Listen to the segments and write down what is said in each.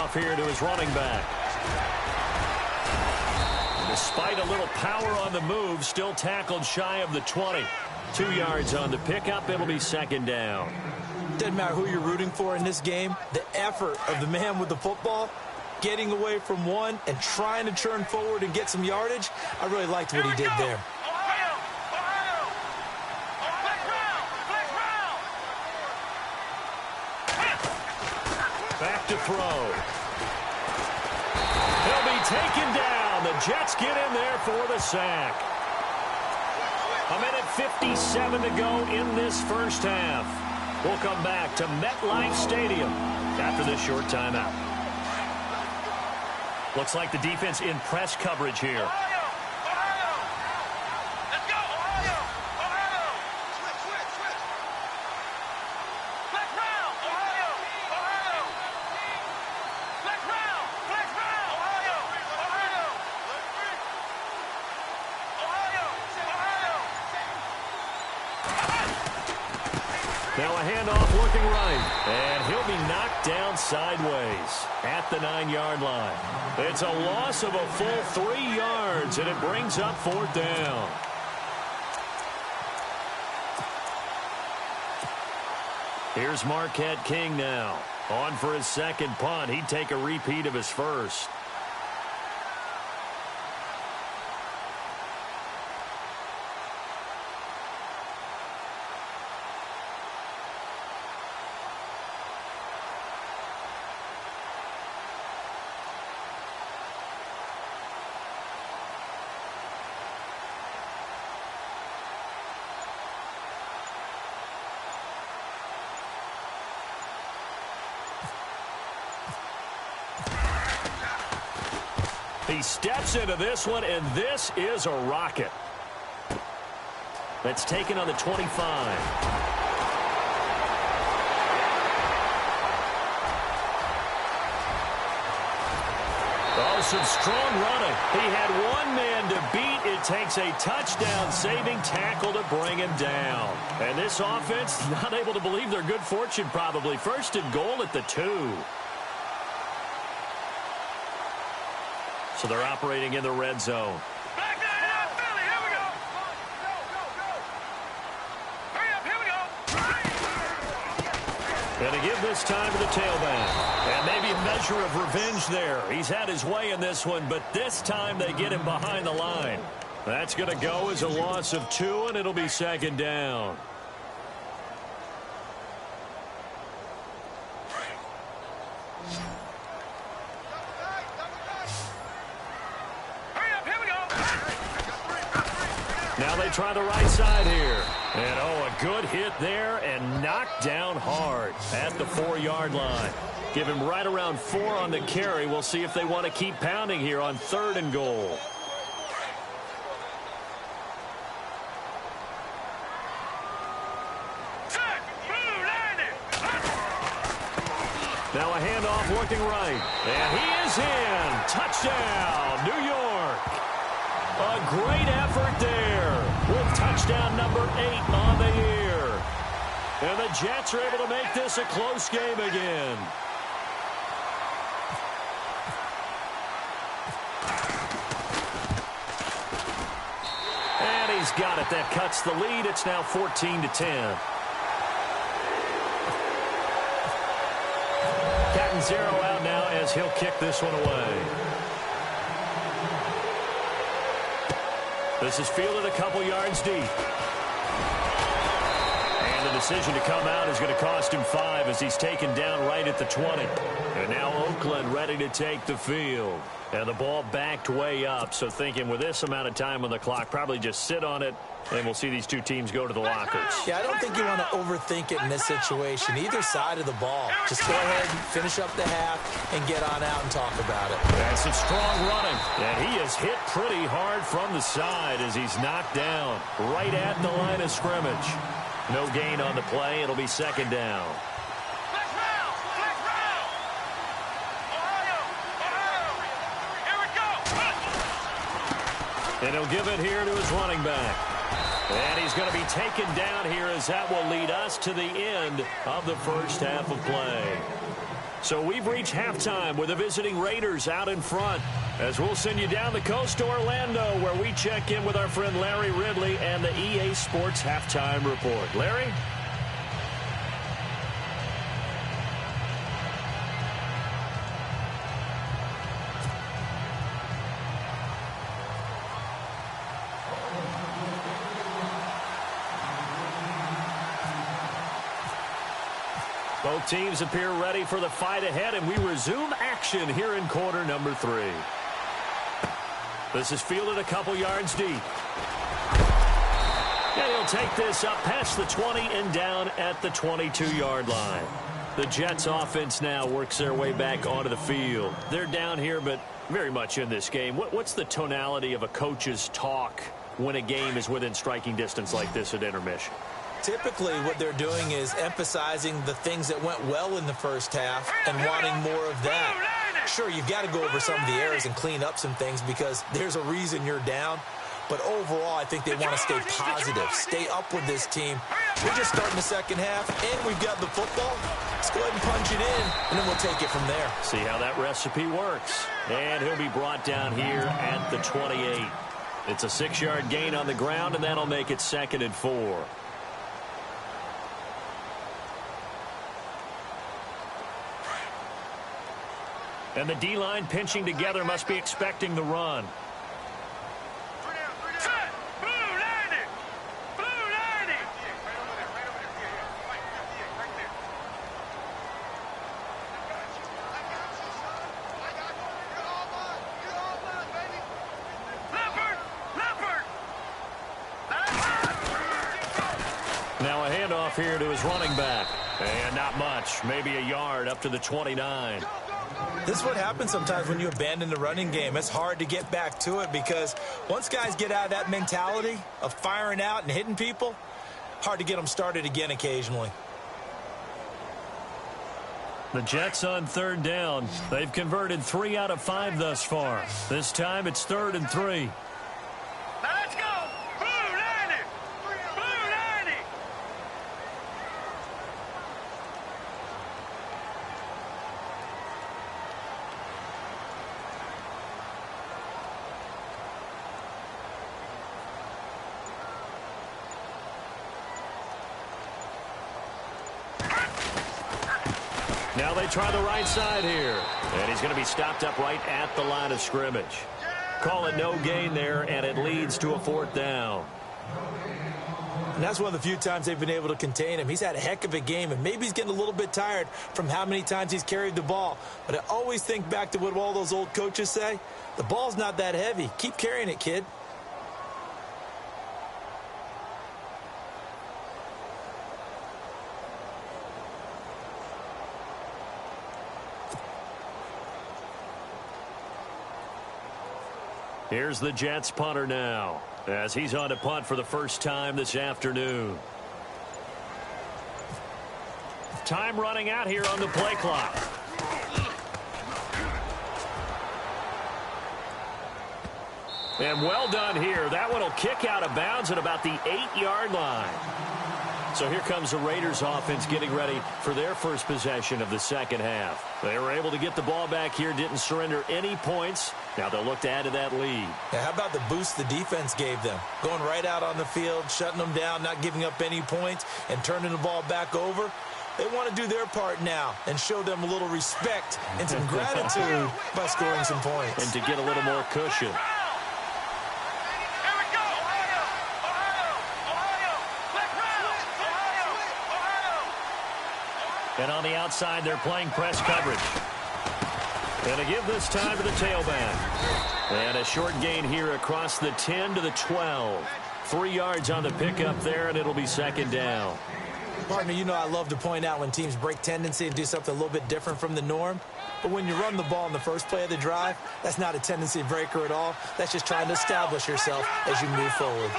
handoff here to his running back. Despite a little power on the move, still tackled shy of the 20. 2 yards on the pickup. It'll be second down. Doesn't matter who you're rooting for in this game. The effort of the man with the football, getting away from one and trying to turn forward and get some yardage, I really liked what he did there. Back to throw. He'll be taken down. The Jets get in there for the sack. 1:57 to go in this first half. We'll come back to MetLife Stadium after this short timeout. Looks like the defense in press coverage here. Now a handoff looking right, and he'll be knocked down sideways at the 9-yard line. It's a loss of a full 3 yards, and it brings up fourth down. Here's Marquette King now. On for his second punt. He'd take a repeat of his first. He steps into this one, and this is a rocket. That's taken on the 25. Oh, some strong running. He had one man to beat. It takes a touchdown-saving tackle to bring him down. And this offense not able to believe their good fortune probably. First and goal at the 2. So they're operating in the red zone. Back there, Philly, here we go. Hurry up, here we go. Going to give this time to the tailback. And maybe a measure of revenge there. He's had his way in this one, but this time they get him behind the line. That's going to go as a loss of 2, and it'll be second down. Now they try the right side here. And, oh, a good hit there and knocked down hard at the 4-yard line. Give him right around 4 on the carry. We'll see if they want to keep pounding here on 3rd and goal. Now a handoff looking right. And he is in. Touchdown, New York. A great effort there with touchdown number 8 on the year. And the Jets are able to make this a close game again. And he's got it. That cuts the lead. It's now 14-10. Zero out now as he'll kick this one away. This is fielded a couple yards deep. And the decision to come out is going to cost him 5 as he's taken down right at the 20. And now Oakland ready to take the field. And the ball backed way up, so thinking with this amount of time on the clock, probably just sit on it, and we'll see these two teams go to the lockers. Yeah, I don't think you want to overthink it in this situation. Either side of the ball. Just go ahead and finish up the half and get on out and talk about it. That's some strong running. And he is hit pretty hard from the side as he's knocked down right at the line of scrimmage. No gain on the play. It'll be second down. And he'll give it here to his running back. And he's going to be taken down here as that will lead us to the end of the first half of play. So we've reached halftime with the visiting Raiders out in front, as we'll send you down the coast to Orlando, where we check in with our friend Larry Ridley and the EA Sports Halftime Report. Larry? Both teams appear ready for the fight ahead, and we resume action here in quarter number 3. This is fielded a couple yards deep. And he'll take this up past the 20 and down at the 22-yard line. The Jets offense now works their way back onto the field. They're down here, but very much in this game. What's the tonality of a coach's talk when a game is within striking distance like this at intermission? Typically, what they're doing is emphasizing the things that went well in the first half and wanting more of that. Sure, you've got to go over some of the errors and clean up some things because there's a reason you're down. But overall, I think they want to stay positive, stay up with this team. We're just starting the second half, and we've got the football. Let's go ahead and punch it in, and then we'll take it from there. See how that recipe works. And he'll be brought down here at the 28. It's a 6-yard gain on the ground, and that'll make it 2nd and 4. And the D-line pinching together must be expecting the run. Now a handoff here to his running back. And not much, maybe a yard up to the 29. This is what happens sometimes when you abandon the running game. It's hard to get back to it because once guys get out of that mentality of firing out and hitting people, hard to get them started again occasionally. The Jets on 3rd down. They've converted 3 out of 5 thus far. This time it's 3rd and 3. Let's go! Blue 90! Blue 90! Now they try the right side here. And he's going to be stopped up right at the line of scrimmage. Call it no gain there, and it leads to a 4th down. And that's one of the few times they've been able to contain him. He's had a heck of a game, and maybe he's getting a little bit tired from how many times he's carried the ball. But I always think back to what all those old coaches say. The ball's not that heavy. Keep carrying it, kid. Here's the Jets punter now, as he's on to punt for the first time this afternoon. Time running out here on the play clock. And well done here. That one will kick out of bounds at about the 8-yard line. So here comes the Raiders offense getting ready for their first possession of the second half. They were able to get the ball back here, didn't surrender any points. Now they'll look to add to that lead. Now, how about the boost the defense gave them? Going right out on the field, shutting them down, not giving up any points, and turning the ball back over. They want to do their part now and show them a little respect and some gratitude by scoring some points. And to get a little more cushion. And on the outside, they're playing press coverage. And a give this time to the tailback. And a short gain here across the 10 to the 12. 3 yards on the pickup there, and it'll be 2nd down. Partner, you know I love to point out when teams break tendency and do something a little bit different from the norm. But when you run the ball in the first play of the drive, that's not a tendency breaker at all. That's just trying to establish yourself as you move forward.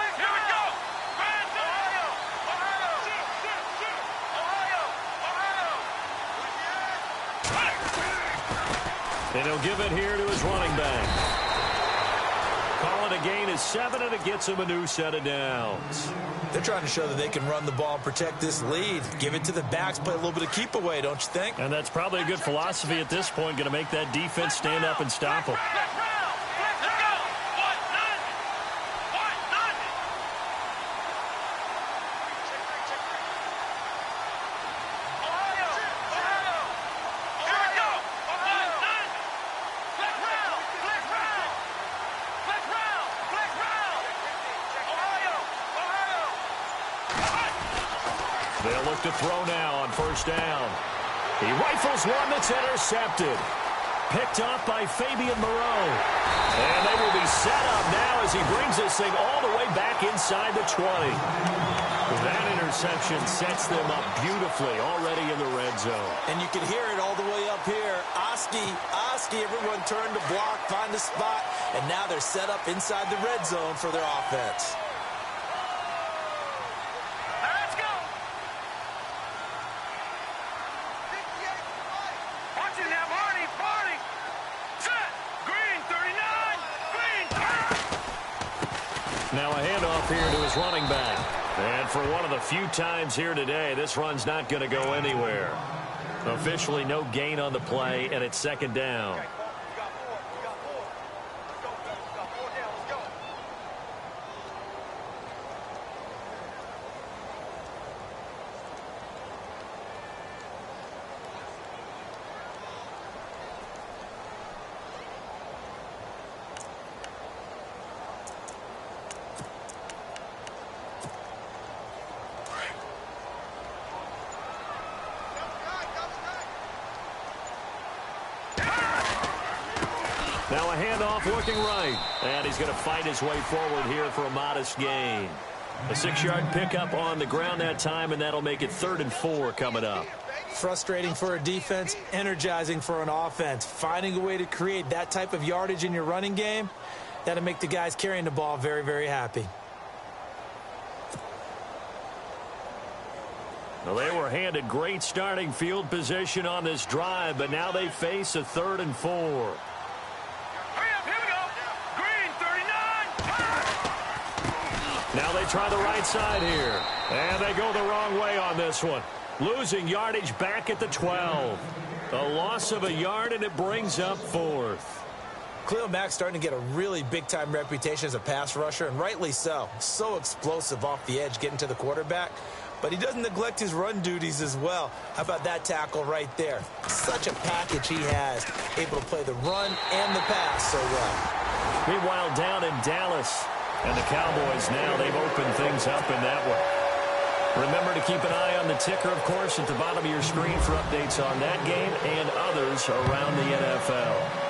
And he'll give it here to his running back. Call ball, and a gain is 7, and it gets them a new set of downs. They're trying to show that they can run the ball and protect this lead. Give it to the backs, play a little bit of keep away, don't you think? And that's probably a good philosophy at this point, going to make that defense stand up and stop them. They'll look to throw now on first down. He rifles one that's intercepted. Picked off by Fabian Moreau. And they will be set up now as he brings this thing all the way back inside the 20. That interception sets them up beautifully already in the red zone. And you can hear it all the way up here. Oski, everyone turned to block, find a spot, and now they're set up inside the red zone for their offense. Now a handoff here to his running back. And for one of the few times here today, this run's not going to go anywhere. Officially no gain on the play, and it's second down. Now a handoff working right. And he's going to fight his way forward here for a modest gain. A 6-yard pickup on the ground that time, and that'll make it 3rd and 4 coming up. Frustrating for a defense, energizing for an offense. Finding a way to create that type of yardage in your running game, that'll make the guys carrying the ball very, very happy. Well, they were handed great starting field position on this drive, but now they face a 3rd and 4. Now they try the right side here. And they go the wrong way on this one. Losing yardage back at the 12. A loss of a yard, and it brings up 4th. Khalil Mack's starting to get a really big-time reputation as a pass rusher, and rightly so. So explosive off the edge getting to the quarterback. But he doesn't neglect his run duties as well. How about that tackle right there? Such a package he has. Able to play the run and the pass so well. Meanwhile, down in Dallas. And the Cowboys now, they've opened things up in that one. Remember to keep an eye on the ticker, of course, at the bottom of your screen for updates on that game and others around the NFL.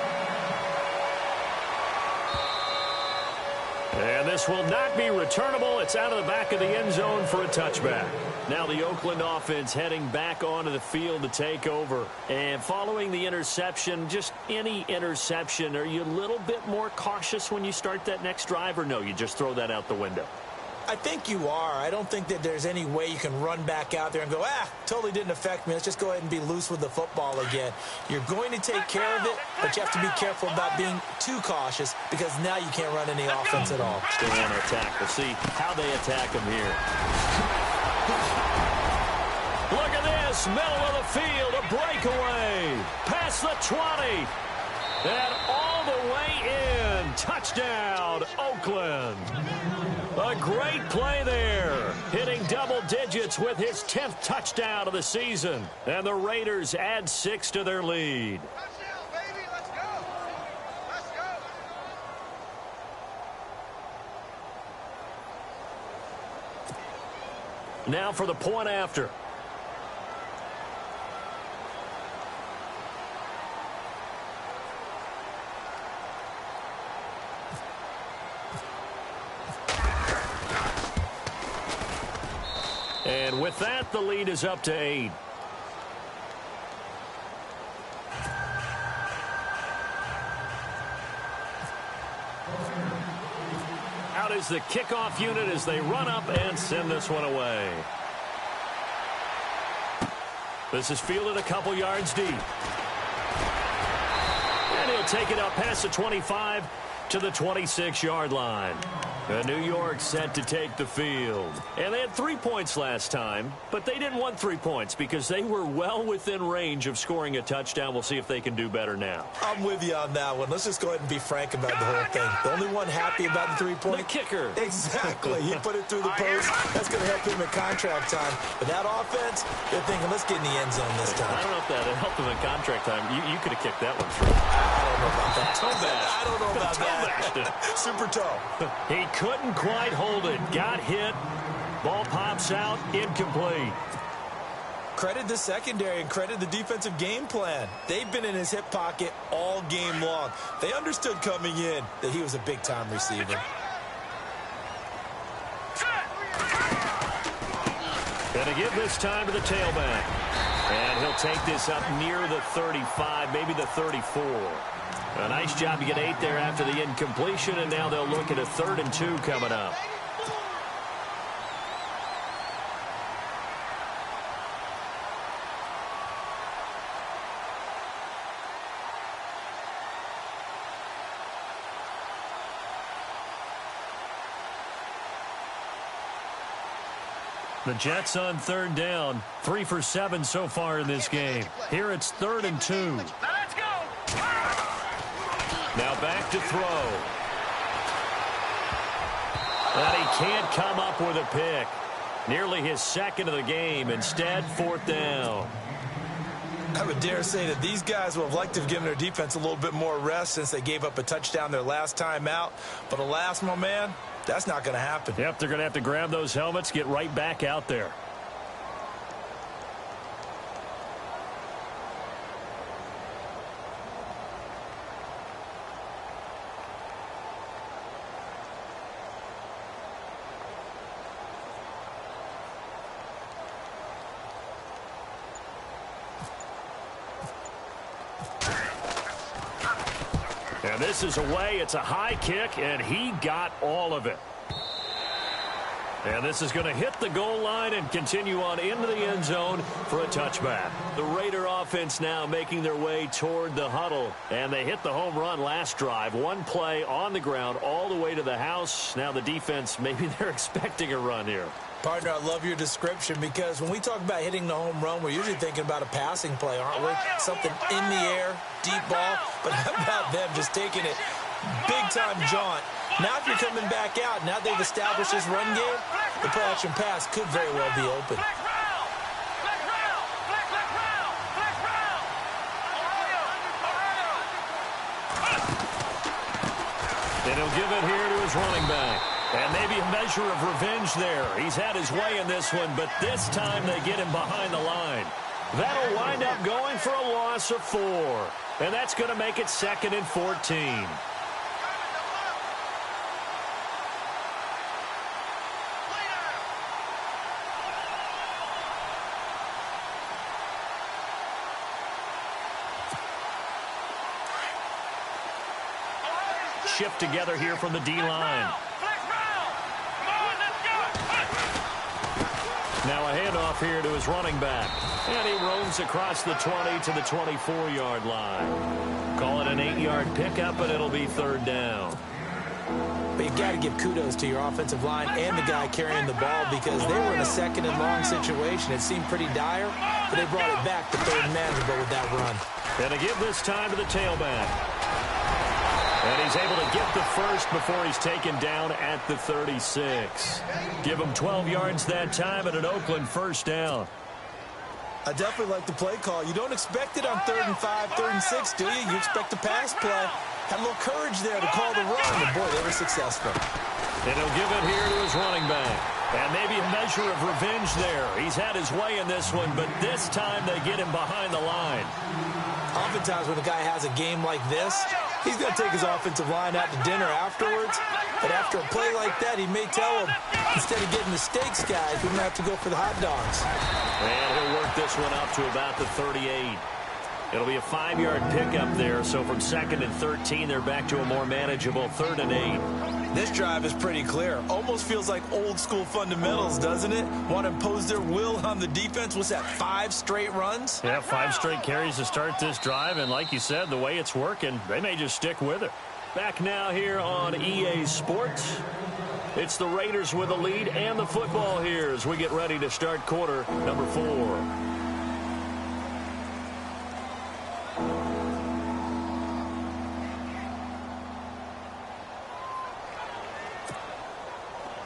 And this will not be returnable. It's out of the back of the end zone for a touchback. Now the Oakland offense heading back onto the field to take over. And following the interception, just any interception, are you a little bit more cautious when you start that next drive, or no, you just throw that out the window? I think you are. I don't think that there's any way you can run back out there and go, totally didn't affect me. Let's just go ahead and be loose with the football again. You're going to take care of it, but you have to be careful about being too cautious because now you can't run any offense at all. Still want to attack. We'll see how they attack him here. Look at this. Middle of the field. A breakaway. Past the 20. And all the way in. Touchdown, Oakland. A great play there, hitting double digits with his 10th touchdown of the season. And the Raiders add 6 to their lead. Touchdown, baby. Let's go. Let's go. Now for the point after. And with that, the lead is up to 8. Out is the kickoff unit as they run up and send this one away. This is fielded a couple yards deep. And he'll take it up past the 25. to the 26-yard line. New York set to take the field. And they had 3 points last time, but they didn't want 3 points because they were well within range of scoring a touchdown. We'll see if they can do better now. I'm with you on that one. Let's just go ahead and be frank about the whole thing. The only one happy about the 3-point? The kicker. Exactly. He put it through the post. That's going to help him in contract time. But that offense, they're thinking, let's get in the end zone this time. I don't know if that helped him in contract time. You could have kicked that one through. I don't know about that. I don't know about that. Super toe. He couldn't quite hold it. Got hit. Ball pops out. Incomplete. Credit the secondary and credit the defensive game plan. They've been in his hip pocket all game long. They understood coming in that he was a big-time receiver. Going to give this time to the tailback. And he'll take this up near the 35, maybe the 34. A nice job to get 8 there after the incompletion, and now they'll look at a 3rd and 2 coming up. The Jets on 3rd down. 3 for 7 so far in this game. Here it's 3rd and 2. Now back to throw. And he can't come up with a pick. Nearly his 2nd of the game. Instead, 4th down. I would dare say that these guys would have liked to have given their defense a little bit more rest since they gave up a touchdown their last time out. But alas, my man, that's not going to happen. Yep, they're going to have to grab those helmets, get right back out there. And this is away. It's a high kick, and he got all of it. And this is going to hit the goal line and continue on into the end zone for a touchback. The Raider offense now making their way toward the huddle. And they hit the home run last drive. One play on the ground all the way to the house. Now the defense, maybe they're expecting a run here. Partner, I love your description because when we talk about hitting the home run, we're usually thinking about a passing play, aren't we? Something in the air, deep ball. But how about them just taking it big-time jaunt? Now if you're coming back out, now they've established this run game, the play-action pass could very well be open. And he'll give it here to his running back. And maybe a measure of revenge there. He's had his way in this one, but this time they get him behind the line. That'll wind up going for a loss of 4. And that's going to make it 2nd and 14. Shift together here from the D-line. Now a handoff here to his running back. And he roams across the 20 to the 24-yard line. Call it an 8-yard pickup, and it'll be 3rd down. But you've got to give kudos to your offensive line and the guy carrying the ball because they were in a 2nd and long situation. It seemed pretty dire, but they brought it back to 3rd and manageable with that run. And to give this time to the tailback. And he's able to get the first before he's taken down at the 36. Give him 12 yards that time and an Oakland 1st down. I definitely like the play call. You don't expect it on 3rd and 5, 3rd and 6, do you? You expect a pass play. Had a little courage there to call the run, and boy, they were successful. And he'll give it here to his running back. And maybe a measure of revenge there. He's had his way in this one, but this time they get him behind the line. Oftentimes when a guy has a game like this, he's going to take his offensive line out to dinner afterwards. But after a play like that, he may tell him, instead of getting the steaks, guys, we're going to have to go for the hot dogs. And he'll work this one up to about the 38. It'll be a 5-yard pickup there. So from 2nd and 13, they're back to a more manageable 3rd and 8. This drive is pretty clear. Almost feels like old school fundamentals, doesn't it? Want to impose their will on the defense. What's that, 5 straight runs? Yeah, 5 straight carries to start this drive. And like you said, the way it's working, they may just stick with it. Back now here on EA Sports. It's the Raiders with the lead and the football here as we get ready to start quarter number 4.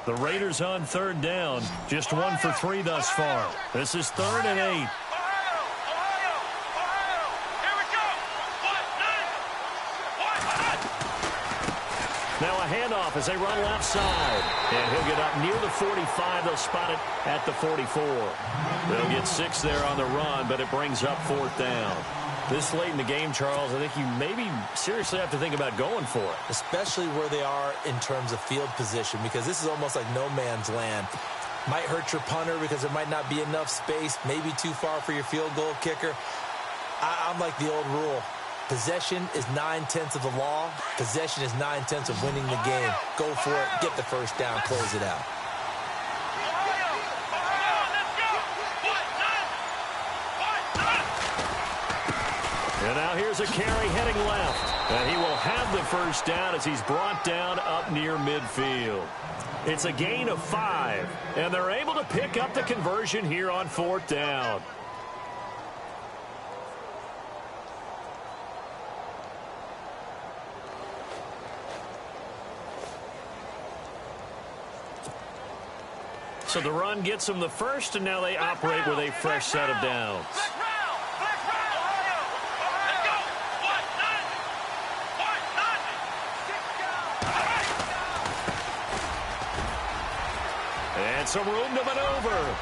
The Raiders on third down. Just 1 for 3 thus far. This is 3rd and 8. Now a handoff as they run left side. And he'll get up near the 45. They'll spot it at the 44. They'll get 6 there on the run, but it brings up 4th down. This late in the game, Charles, I think you maybe seriously have to think about going for it. Especially where they are in terms of field position, because this is almost like no man's land. Might hurt your punter because there might not be enough space, maybe too far for your field goal kicker. I'm like the old rule. Possession is 9/10 of the law. Possession is 9/10 of winning the game. Go for it. Get the first down. Close it out. And now here's a carry heading left. And he will have the first down as he's brought down up near midfield. It's a gain of 5. And they're able to pick up the conversion here on 4th down. So the run gets them the first, and now they operate with a fresh set of downs. And some room to maneuver.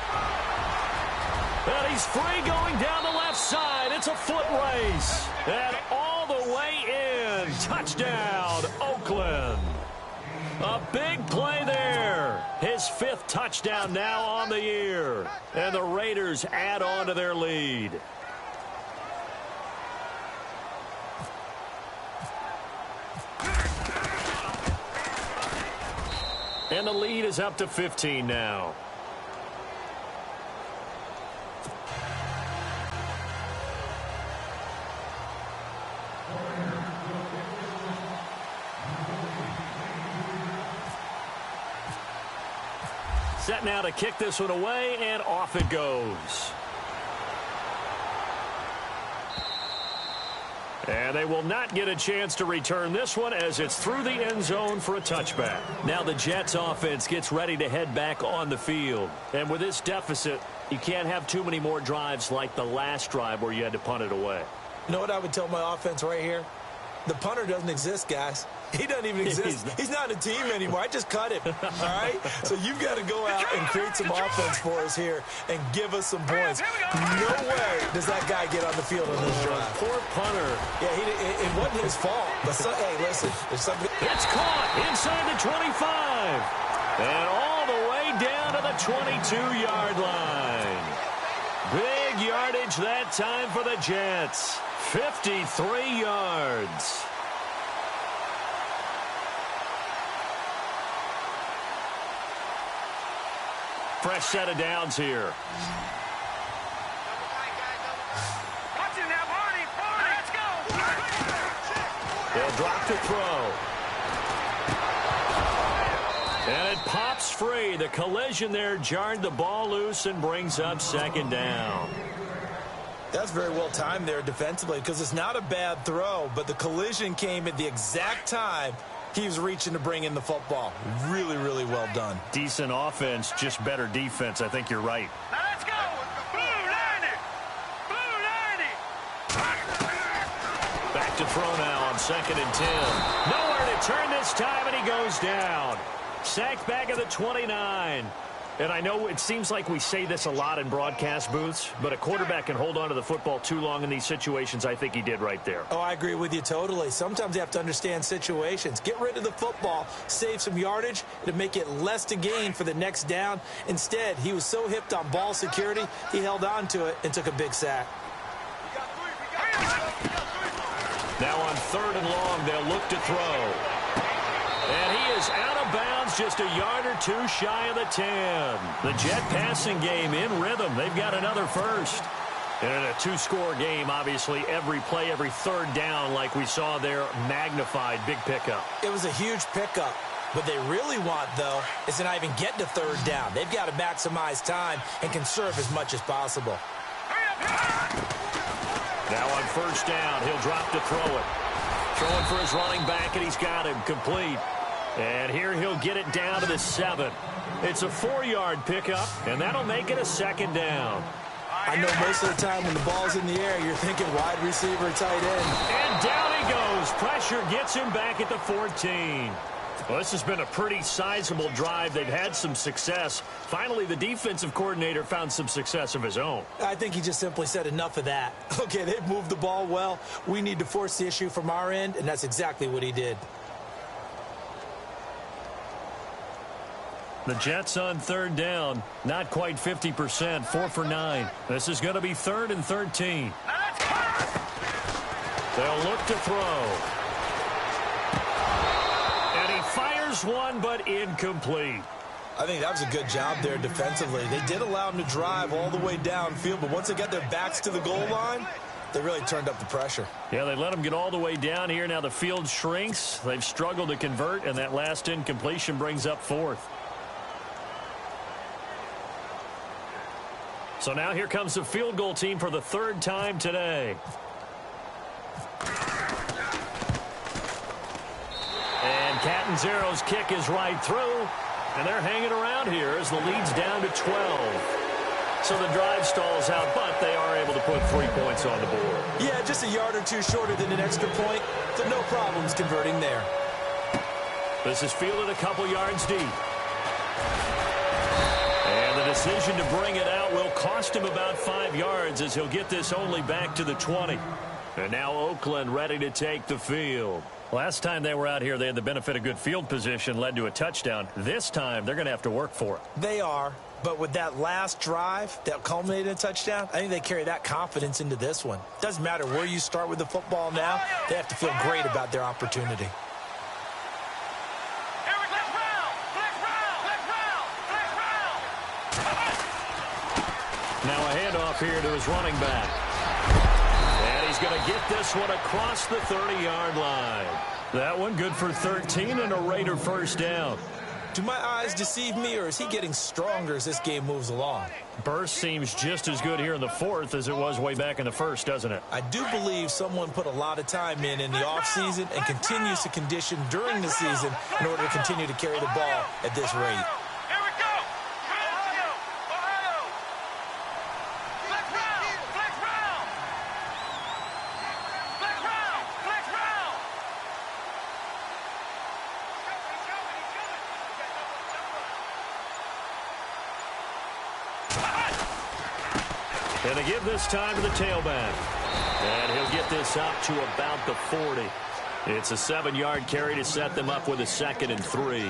And he's free going down the left side. It's a foot race. And all the way in. Touchdown, Oakland. A big play there. His 5th touchdown now on the year. And the Raiders add on to their lead. And the lead is up to 15 now. Set now to kick this one away, and off it goes. And they will not get a chance to return this one as it's through the end zone for a touchback. Now the Jets offense gets ready to head back on the field. And with this deficit, you can't have too many more drives like the last drive where you had to punt it away. You know what I would tell my offense right here? The punter doesn't exist, guys. He doesn't even exist. He's not a team anymore. I just cut him. All right? So you've got to go out and create some offense for us here and give us some points. No way does that guy get on the field on this drive. Poor punter. Yeah, it wasn't his fault. But hey, listen. There's something. It's caught inside the 25. And all the way down to the 22-yard line. Big yardage that time for the Jets. 53 yards. Fresh set of downs here. They'll drop to throw. And it pops free. The collision there jarred the ball loose and brings up 2nd down. That's very well timed there defensively because it's not a bad throw, but the collision came at the exact time he was reaching to bring in the football. Really, really well done. Decent offense, just better defense. I think you're right. Now let's go. Blue 90. Blue 90. Back to throw now on 2nd and 10. Nowhere to turn this time, and he goes down. Sacked back at the 29. And I know it seems like we say this a lot in broadcast booths, but a quarterback can hold on to the football too long in these situations. I think he did right there. Oh, I agree with you totally. Sometimes you have to understand situations. Get rid of the football, save some yardage to make it less to gain for the next down. Instead, he was so hipped on ball security, he held on to it and took a big sack. Now on 3rd and long, they'll look to throw. And he is out of bounds, just a yard or 2 shy of the 10. The Jet passing game in rhythm. They've got another first. And in a two-score game, obviously, every play, every third down, like we saw there, magnified, big pickup. It was a huge pickup. What they really want, though, is to not even get to third down. They've got to maximize time and conserve as much as possible. Now on first down, he'll drop to throw it. Throwing for his running back, and he's got him complete. And here he'll get it down to the 7. It's a 4-yard pickup, and that'll make it a second down. I know most of the time when the ball's in the air, you're thinking wide receiver, tight end. And down he goes. Pressure gets him back at the 14. Well, this has been a pretty sizable drive. They've had some success. Finally, the defensive coordinator found some success of his own. I think he just simply said enough of that. Okay, they've moved the ball well. We need to force the issue from our end, and that's exactly what he did. The Jets on third down, not quite 50%, 4 for 9. This is going to be 3rd and 13. They'll look to throw. And he fires one, but incomplete. I think that was a good job there defensively. They did allow him to drive all the way downfield, but once they got their backs to the goal line, they really turned up the pressure. Yeah, they let him get all the way down here. Now the field shrinks. They've struggled to convert, and that last incompletion brings up 4th. So now here comes the field goal team for the 3rd time today. And Catanzaro's kick is right through. And they're hanging around here as the lead's down to 12. So the drive stalls out, but they are able to put 3 points on the board. Yeah, just a yard or two shorter than an extra point. So no problems converting there. This is fielded a couple yards deep. And the decision to bring it out will cost him about 5 yards as he'll get this only back to the 20. And now Oakland ready to take the field. Last time they were out here, they had the benefit of good field position, led to a touchdown. This time, they're going to have to work for it. They are, but with that last drive that culminated in a touchdown, I think they carry that confidence into this one. Doesn't matter where you start with the football now, they have to feel great about their opportunity. Now a handoff here to his running back. And he's going to get this one across the 30-yard line. That one good for 13 and a Raider first down. Do my eyes deceive me, or is he getting stronger as this game moves along? Burst seems just as good here in the 4th as it was way back in the 1st, doesn't it? I do believe someone put a lot of time in the offseason and continues to condition during the season in order to continue to carry the ball at this rate. And they give this time to the tailback. And he'll get this up to about the 40. It's a 7-yard carry to set them up with a 2nd and 3.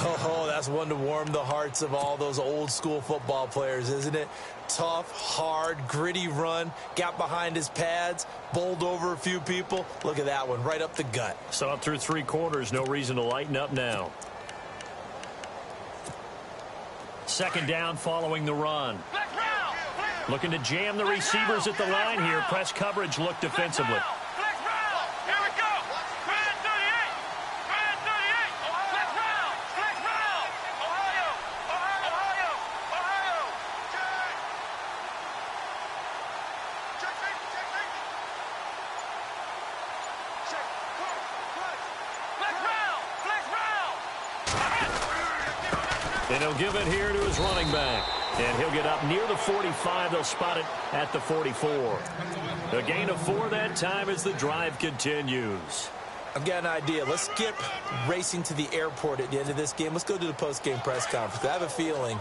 Oh, that's one to warm the hearts of all those old-school football players, isn't it? Tough, hard, gritty run, got behind his pads, bowled over a few people. Look at that one, right up the gut. So up through 3 quarters, no reason to lighten up now. 2nd down following the run. Looking to jam the receivers at the line here. Press coverage look defensively. And he'll give it here to his running back. And he'll get up near the 45. They'll spot it at the 44. A gain of 4 that time as the drive continues. I've got an idea. Let's skip racing to the airport at the end of this game. Let's go to the post-game press conference. I have a feeling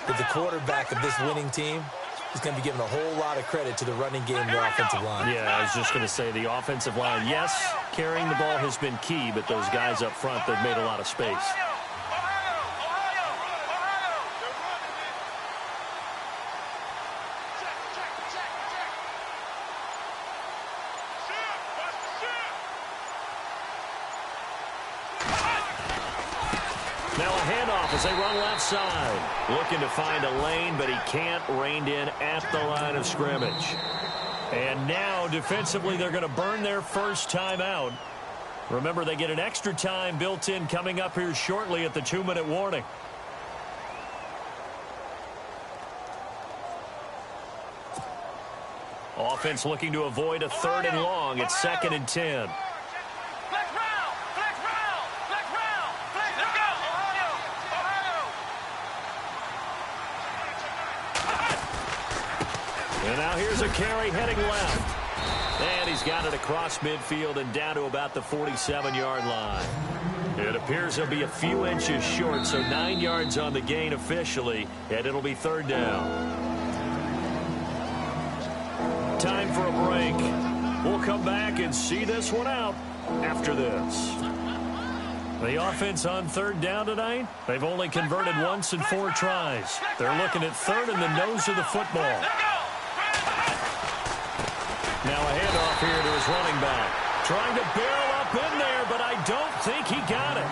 that the quarterback of this winning team is going to be giving a whole lot of credit to the running game and the offensive line. Yeah, I was just going to say the offensive line, yes, carrying the ball has been key, but those guys up front, they've made a lot of space. they run left side. Looking to find a lane, but he can't. Reined in at the line of scrimmage. And now, defensively, they're going to burn their first timeout. Remember, they get an extra time built in coming up here shortly at the 2-minute warning. Offense looking to avoid a 3rd and long. It's 2nd and 10. And now here's a carry heading left. And he's got it across midfield and down to about the 47-yard line. It appears he'll be a few inches short, so 9 yards on the gain officially, and it'll be 3rd down. Time for a break. We'll come back and see this one out after this. The offense on 3rd down tonight, they've only converted once in 4 tries. They're looking at 3rd in the nose of the football. Now a handoff here to his running back. Trying to barrel up in there, but I don't think he got it.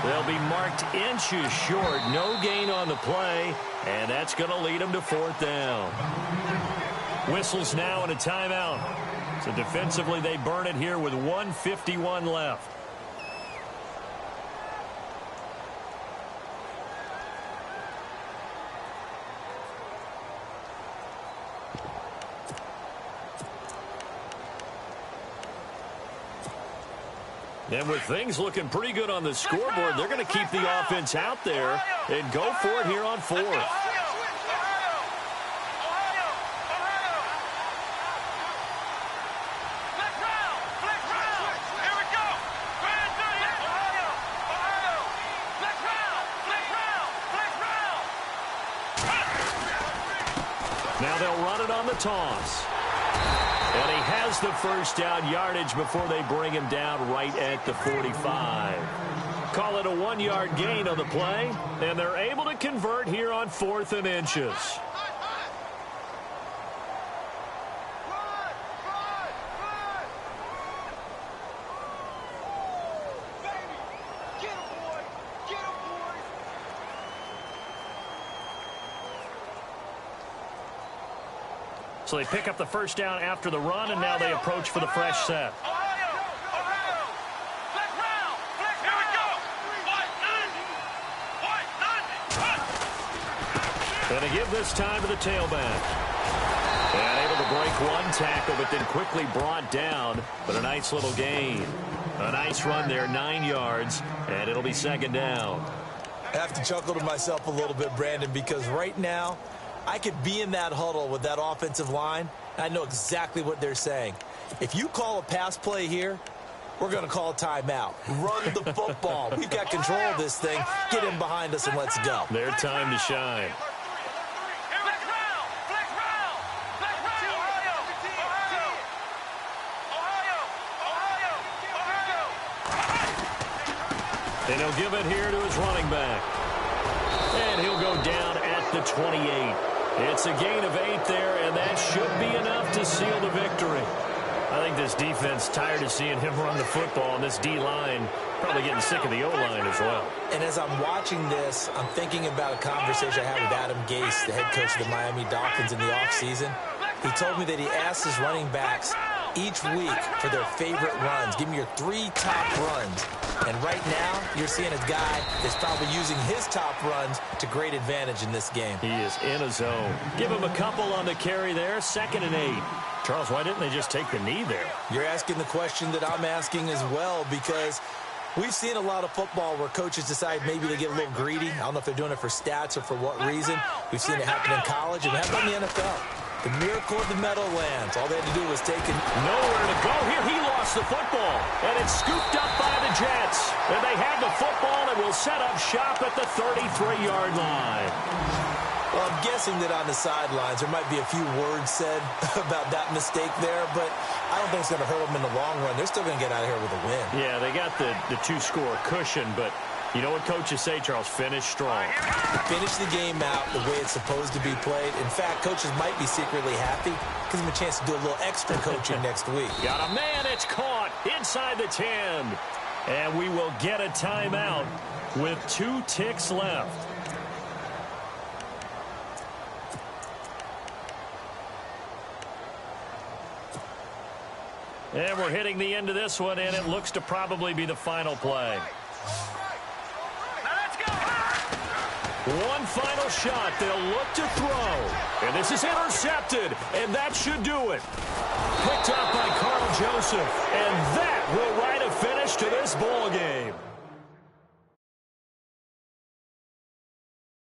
They'll be marked inches short. No gain on the play, and that's going to lead them to 4th down. Whistles now and a timeout. So defensively, they burn it here with 1:51 left. And with things looking pretty good on the scoreboard, they're going to keep the offense out there and go for it here on 4th. Now they'll run it on the toss. And he has the first down yardage before they bring him down right at the 45. Call it a 1-yard gain on the play, and they're able to convert here on 4th and inches. So they pick up the first down after the run, and now they approach for the fresh set. And they give this time to the tailback. And able to break one tackle, but then quickly brought down. But a nice little gain. A nice run there, 9 yards, and it'll be 2nd down. I have to chuckle to myself a little bit, Brandon, because right now, I could be in that huddle with that offensive line, and I know exactly what they're saying. If you call a pass play here, we're going to call a timeout. Run the football. We've got control of this thing. Get him behind us and let's go. Their time to shine. And he'll give it here to his running back. And he'll go down at the 28. It's a gain of 8 there, and that should be enough to seal the victory. I think this defense tired of seeing him run the football, and this D-line probably getting sick of the O-line as well. And as I'm watching this, I'm thinking about a conversation I had with Adam Gase, the head coach of the Miami Dolphins in the offseason. He told me that he asked his running backs each week for their favorite runs. Give me your 3 top runs. And right now, you're seeing a guy that's probably using his top runs to great advantage in this game. He is in a zone. Give him a couple on the carry there. 2nd and 8. Charles, why didn't they just take the knee there? You're asking the question that I'm asking as well, because we've seen a lot of football where coaches decide maybe they get a little greedy. I don't know if they're doing it for stats or for what reason. We've seen it happen in college and happen in the NFL. The miracle of the Meadowlands. All they had to do was take it. Nowhere to go here. He lost the football. And it's scooped up by the Jets. And they have the football and will set up shop at the 33-yard line. Well, I'm guessing that on the sidelines there might be a few words said about that mistake there, but I don't think it's going to hurt them in the long run. They're still going to get out of here with a win. Yeah, they got the 2-score cushion, but you know what coaches say, Charles? Finish strong. Finish the game out the way it's supposed to be played. In fact, coaches might be secretly happy. Gives them a chance to do a little extra coaching next week. Got a man. It's caught inside the 10. And we will get a timeout with 2 ticks left. And we're hitting the end of this one, and it looks to probably be the final play. Now let's go. One final shot. They'll look to throw. And this is intercepted, and that should do it. Picked up by Carl Joseph, and that will write a finish to this ball game.